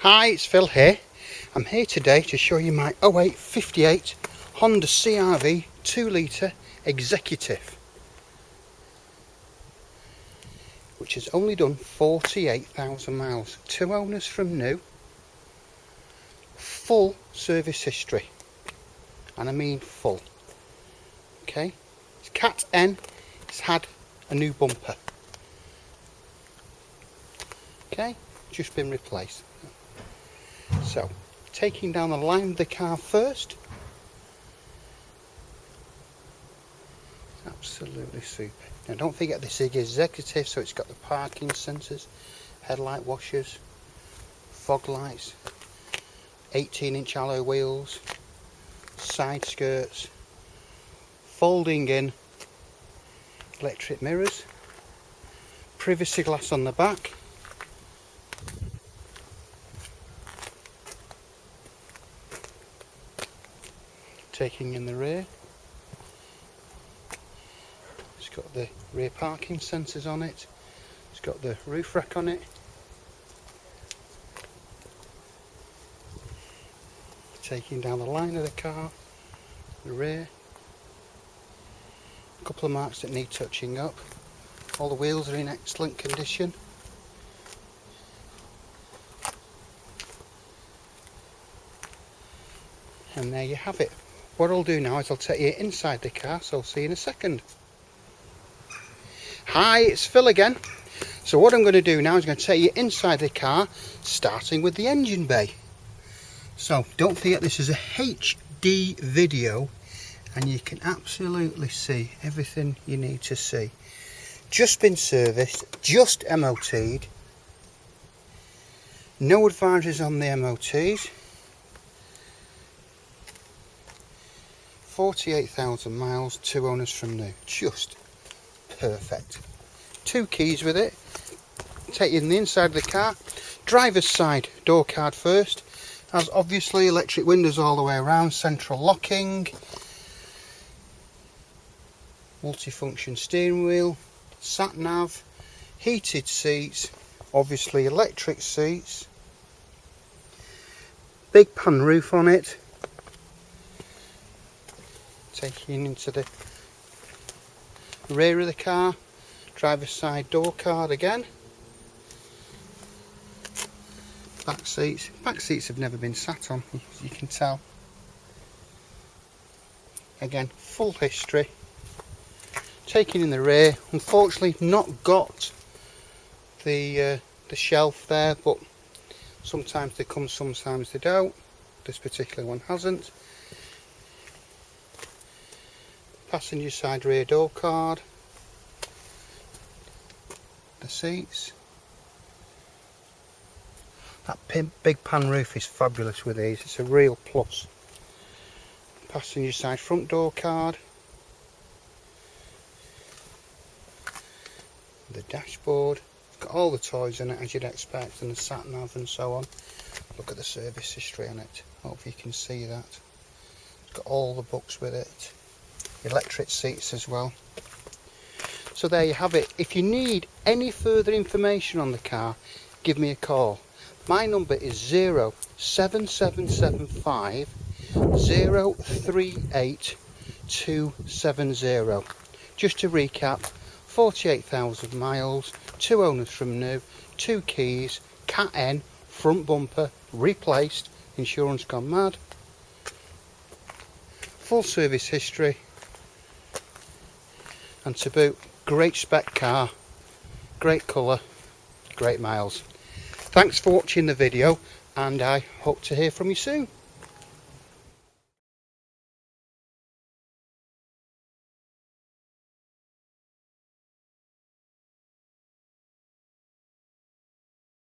Hi, it's Phil here. I'm here today to show you my 0858 Honda CR-V 2 litre Executive, which has only done 48,000 miles. 2 owners from new, full service history, and I mean full. Okay, it's Cat N, it's had a new bumper. Okay, just been replaced. So, taking down the line of the car first. Absolutely super. Now don't forget this is Executive, so it's got the parking sensors, headlight washers, fog lights, 18-inch alloy wheels, side skirts, folding in electric mirrors, privacy glass on the back, taking in the rear. It's got the rear parking sensors on it. It's got the roof rack on it. Taking down the line of the car, the rear. A couple of marks that need touching up. All the wheels are in excellent condition. And there you have it. What I'll do now is I'll take you inside the car, so I'll see you in a second. Hi, it's Phil again. So what I'm going to do now is going to take you inside the car, starting with the engine bay. So don't forget this is a HD video, and you can absolutely see everything you need to see. Just been serviced, just MOT'd. No advisories on the MOTs. 48,000 miles, 2 owners from new. Just perfect. 2 keys with it. Take you in the inside of the car. Driver's side door card first. Has obviously electric windows all the way around, central locking, multifunction steering wheel, sat nav, heated seats, obviously electric seats, big pan roof on it. Taking into the rear of the car, driver's side door card again. Back seats have never been sat on, as you can tell. Again, full history. Taking in the rear, unfortunately not got the shelf there, but sometimes they come, sometimes they don't. This particular one hasn't. Passenger side rear door card, the seats. That big pan roof is fabulous with these, it's a real plus. Passenger side front door card, the dashboard, it's got all the toys in it as you'd expect, and the sat nav and so on. Look at the service history on it, hope you can see that. It's got all the books with it. Electric seats as well. So there you have it. If you need any further information on the car, give me a call. My number is 07775 038 270. Just to recap, 48,000 miles, 2 owners from new, 2 keys, Cat N, front bumper, replaced, insurance gone mad, full service history, and to boot, great spec car, great colour, great miles. Thanks for watching the video, and I hope to hear from you soon.